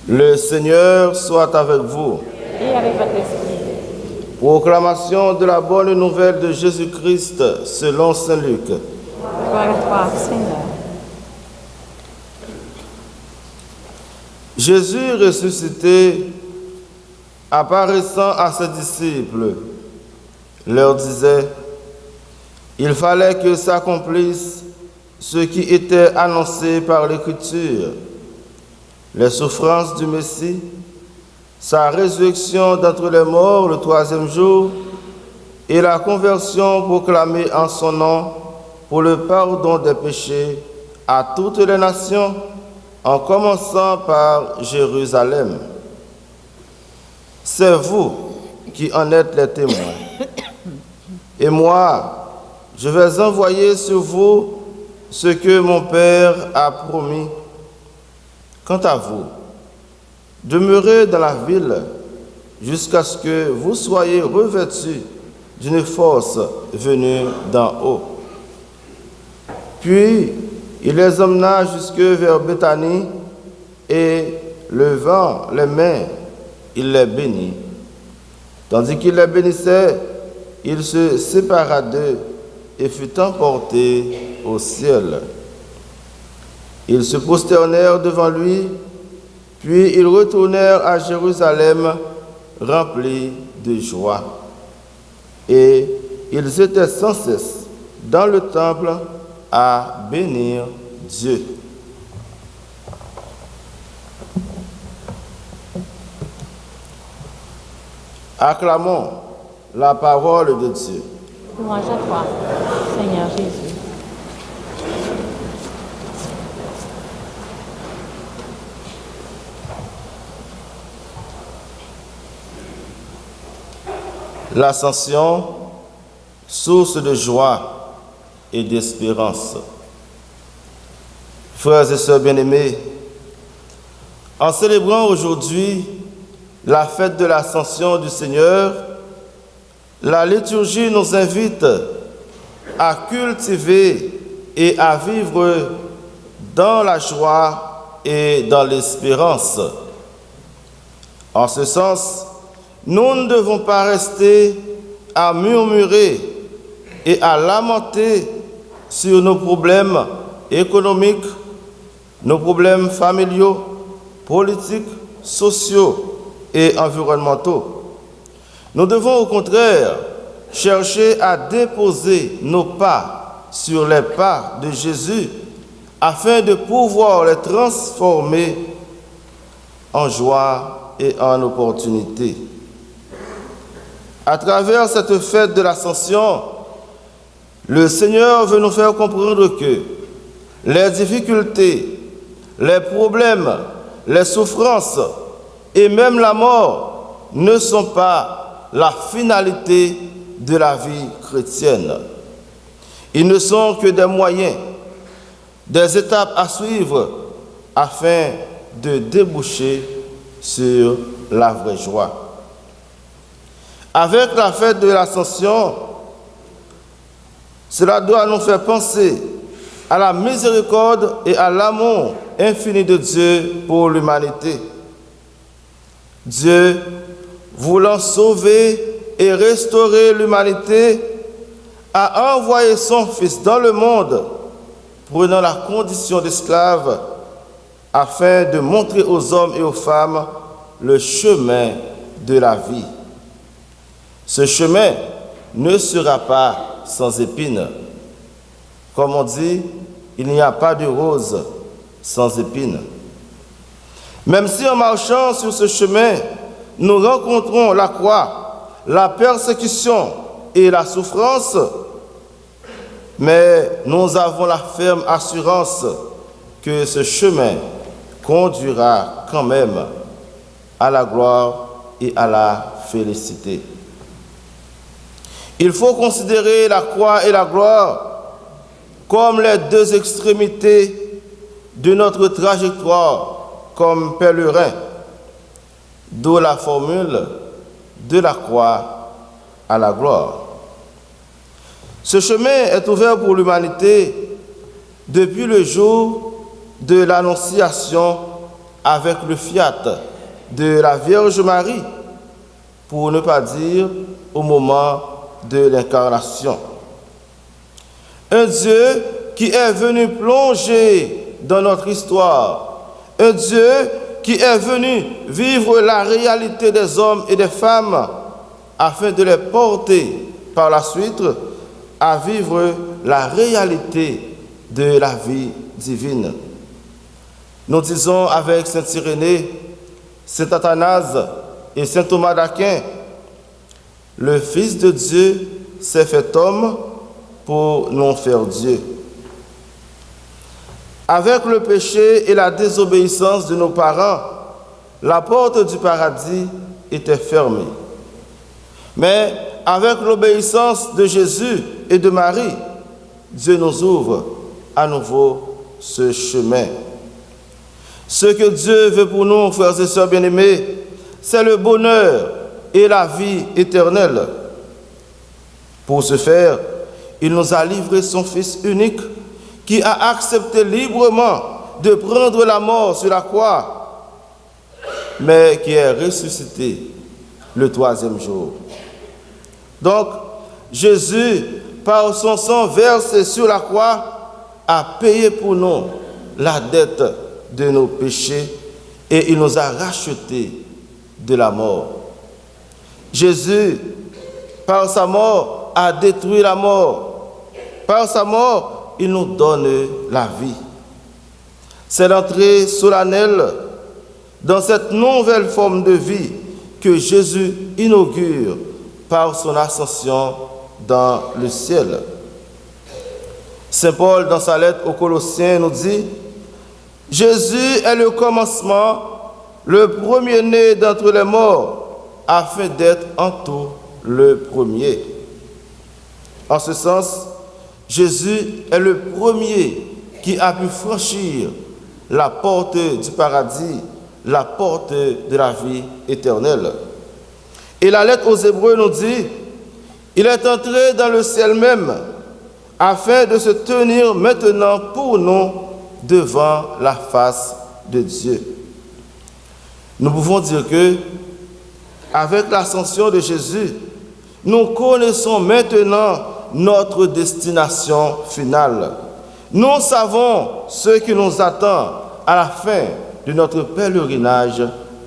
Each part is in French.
Le Seigneur soit avec vous. Et avec votre esprit. Proclamation de la bonne nouvelle de Jésus-Christ selon saint Luc. Gloire à toi, Seigneur. Jésus ressuscité, apparaissant à ses disciples, leur disait: il fallait que s'accomplisse ce qui était annoncé par l'Écriture, les souffrances du Messie, sa résurrection d'entre les morts le troisième jour et la conversion proclamée en son nom pour le pardon des péchés à toutes les nations, en commençant par Jérusalem. C'est vous qui en êtes les témoins. Et moi, je vais envoyer sur vous ce que mon Père a promis. Quant à vous, demeurez dans la ville jusqu'à ce que vous soyez revêtus d'une force venue d'en haut. Puis, il les emmena jusque vers Béthanie et, levant les mains, il les bénit. Tandis qu'il les bénissait, il se sépara d'eux et fut emporté au ciel. Ils se prosternèrent devant lui, puis ils retournèrent à Jérusalem remplis de joie. Et ils étaient sans cesse dans le temple à bénir Dieu. Acclamons la parole de Dieu. Louange à toi, Seigneur Jésus. L'Ascension, source de joie et d'espérance. Frères et sœurs bien-aimés, en célébrant aujourd'hui la fête de l'Ascension du Seigneur, la liturgie nous invite à cultiver et à vivre dans la joie et dans l'espérance. En ce sens, nous ne devons pas rester à murmurer et à lamenter sur nos problèmes économiques, nos problèmes familiaux, politiques, sociaux et environnementaux. Nous devons au contraire chercher à déposer nos pas sur les pas de Jésus afin de pouvoir les transformer en joie et en opportunité. À travers cette fête de l'Ascension, le Seigneur veut nous faire comprendre que les difficultés, les problèmes, les souffrances et même la mort ne sont pas la finalité de la vie chrétienne. Ils ne sont que des moyens, des étapes à suivre afin de déboucher sur la vraie joie. Avec la fête de l'Ascension, cela doit nous faire penser à la miséricorde et à l'amour infini de Dieu pour l'humanité. Dieu, voulant sauver et restaurer l'humanité, a envoyé son Fils dans le monde, prenant la condition d'esclave, afin de montrer aux hommes et aux femmes le chemin de la vie. Ce chemin ne sera pas sans épines. Comme on dit, il n'y a pas de rose sans épines. Même si en marchant sur ce chemin, nous rencontrons la croix, la persécution et la souffrance, mais nous avons la ferme assurance que ce chemin conduira quand même à la gloire et à la félicité. Il faut considérer la croix et la gloire comme les deux extrémités de notre trajectoire comme pèlerin, d'où la formule de la croix à la gloire. Ce chemin est ouvert pour l'humanité depuis le jour de l'Annonciation avec le fiat de la Vierge Marie, pour ne pas dire au moment de l'incarnation. Un Dieu qui est venu plonger dans notre histoire, un Dieu qui est venu vivre la réalité des hommes et des femmes afin de les porter par la suite à vivre la réalité de la vie divine. Nous disons avec saint Irénée, saint Athanase et saint Thomas d'Aquin, le Fils de Dieu s'est fait homme pour nous faire Dieu. Avec le péché et la désobéissance de nos parents, la porte du paradis était fermée. Mais avec l'obéissance de Jésus et de Marie, Dieu nous ouvre à nouveau ce chemin. Ce que Dieu veut pour nous, frères et sœurs bien-aimés, c'est le bonheur et la vie éternelle. Pour ce faire, il nous a livré son Fils unique qui a accepté librement de prendre la mort sur la croix, mais qui est ressuscité le 3e jour. Donc, Jésus, par son sang versé sur la croix, a payé pour nous la dette de nos péchés et il nous a rachetés de la mort. Jésus, par sa mort, a détruit la mort. Par sa mort, il nous donne la vie. C'est l'entrée solennelle dans cette nouvelle forme de vie que Jésus inaugure par son ascension dans le ciel. Saint Paul, dans sa lettre aux Colossiens, nous dit « Jésus est le commencement, le premier-né d'entre les morts, afin d'être en tout le premier. » En ce sens, Jésus est le premier qui a pu franchir la porte du paradis, la porte de la vie éternelle. Et la lettre aux Hébreux nous dit « Il est entré dans le ciel même, afin de se tenir maintenant pour nous devant la face de Dieu. » Nous pouvons dire que, avec l'ascension de Jésus, nous connaissons maintenant notre destination finale. Nous savons ce qui nous attend à la fin de notre pèlerinage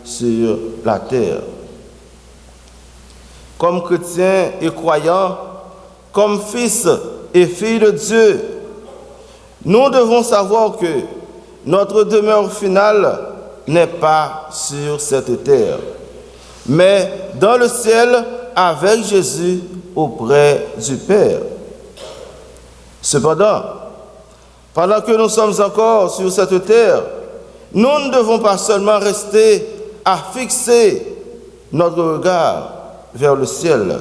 sur la terre. Comme chrétiens et croyants, comme fils et filles de Dieu, nous devons savoir que notre demeure finale n'est pas sur cette terre, mais dans le ciel avec Jésus auprès du Père. Cependant, pendant que nous sommes encore sur cette terre, nous ne devons pas seulement rester à fixer notre regard vers le ciel.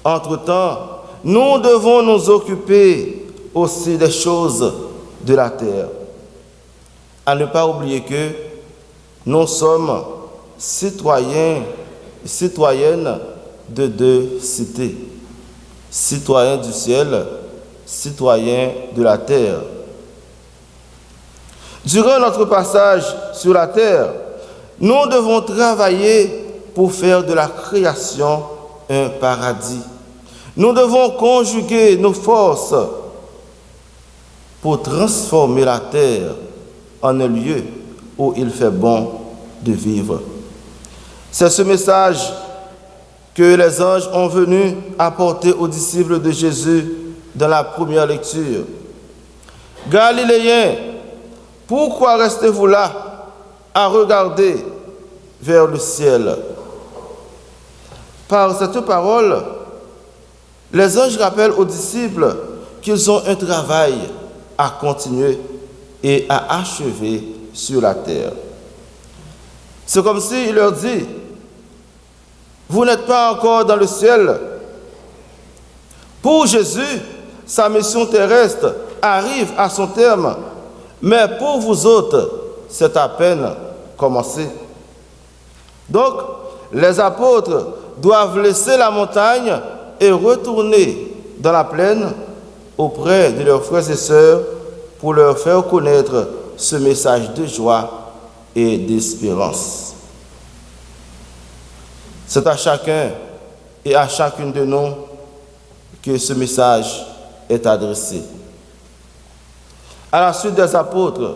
Entre-temps, nous devons nous occuper aussi des choses de la terre. À ne pas oublier que nous sommes citoyens et citoyennes de deux cités. Citoyens du ciel, citoyens de la terre. Durant notre passage sur la terre, nous devons travailler pour faire de la création un paradis. Nous devons conjuguer nos forces pour transformer la terre en un lieu où il fait bon de vivre. C'est ce message que les anges ont venu apporter aux disciples de Jésus dans la première lecture. Galiléens, pourquoi restez-vous là à regarder vers le ciel? Par cette parole, les anges rappellent aux disciples qu'ils ont un travail à continuer et à achever sur la terre. C'est comme s'il leur dit, vous n'êtes pas encore dans le ciel. Pour Jésus, sa mission terrestre arrive à son terme, mais pour vous autres, c'est à peine commencé. Donc, les apôtres doivent laisser la montagne et retourner dans la plaine auprès de leurs frères et sœurs pour leur faire connaître ce message de joie et d'espérance. C'est à chacun et à chacune de nous que ce message est adressé. À la suite des apôtres,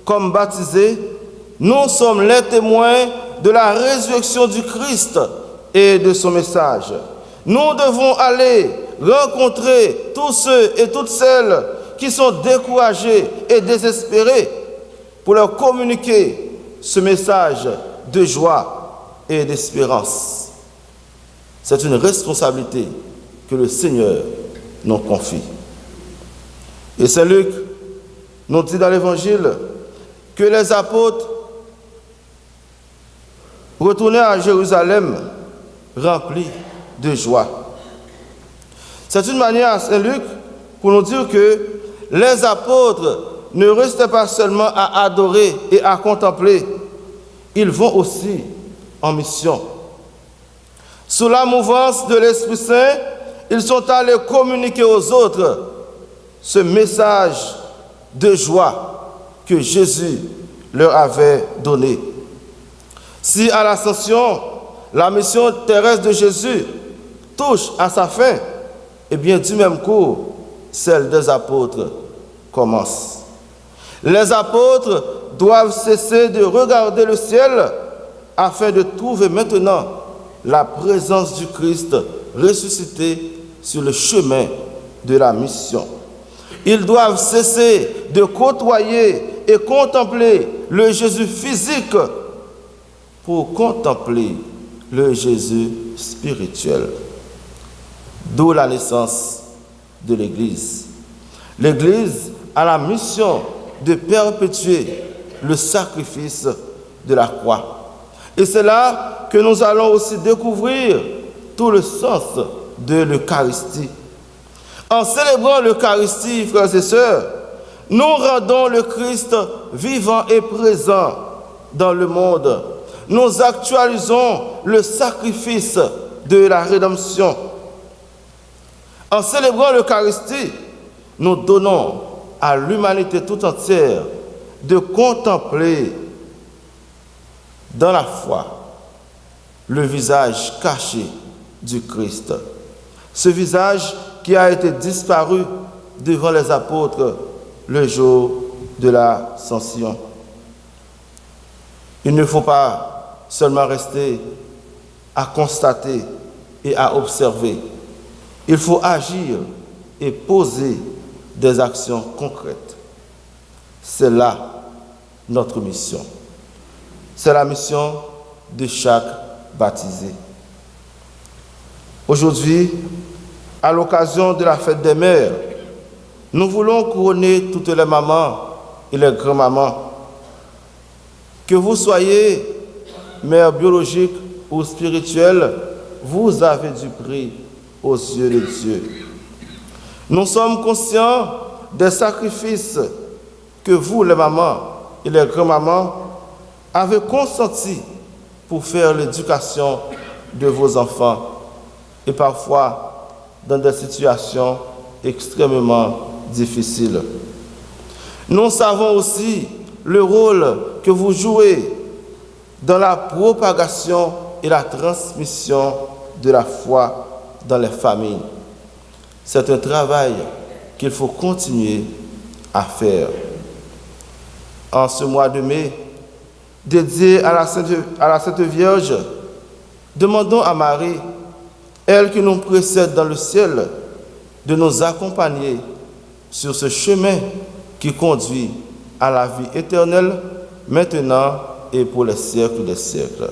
comme baptisés, nous sommes les témoins de la résurrection du Christ et de son message. Nous devons aller rencontrer tous ceux et toutes celles qui sont découragés et désespérés pour leur communiquer ce message de joie et d'espérance. C'est une responsabilité que le Seigneur nous confie. Et Saint Luc nous dit dans l'Évangile que les apôtres retournaient à Jérusalem remplis de joie. C'est une manière à Saint Luc pour nous dire que les apôtres ne restaient pas seulement à adorer et à contempler, ils vont aussi en mission. Sous la mouvance de l'Esprit Saint, ils sont allés communiquer aux autres ce message de joie que Jésus leur avait donné. Si à l'Ascension, la mission terrestre de Jésus touche à sa fin, eh bien du même coup, celle des apôtres commence. Les apôtres doivent cesser de regarder le ciel afin de trouver maintenant la présence du Christ ressuscité sur le chemin de la mission. Ils doivent cesser de côtoyer et contempler le Jésus physique pour contempler le Jésus spirituel. D'où la naissance de l'Église. L'Église a la mission de perpétuer le sacrifice de la croix. Et c'est là que nous allons aussi découvrir tout le sens de l'Eucharistie. En célébrant l'Eucharistie, frères et sœurs, nous rendons le Christ vivant et présent dans le monde. Nous actualisons le sacrifice de la rédemption. En célébrant l'Eucharistie, nous donnons à l'humanité tout entière de contempler dans la foi le visage caché du Christ. Ce visage qui a été disparu devant les apôtres le jour de l'Ascension. Il ne faut pas seulement rester à constater et à observer. Il faut agir et poser des actions concrètes. C'est là notre mission. C'est la mission de chaque baptisé. Aujourd'hui, à l'occasion de la fête des mères, nous voulons couronner toutes les mamans et les grands-mamans. Que vous soyez mère biologique ou spirituelle, vous avez du prix aux yeux de Dieu. Nous sommes conscients des sacrifices que vous, les mamans et les grands-mamans, avez consenti pour faire l'éducation de vos enfants et parfois dans des situations extrêmement difficiles. Nous savons aussi le rôle que vous jouez dans la propagation et la transmission de la foi dans les familles. C'est un travail qu'il faut continuer à faire. En ce mois de mai, dédié à la Sainte Vierge, demandons à Marie, elle qui nous précède dans le ciel, de nous accompagner sur ce chemin qui conduit à la vie éternelle, maintenant et pour les siècles des siècles.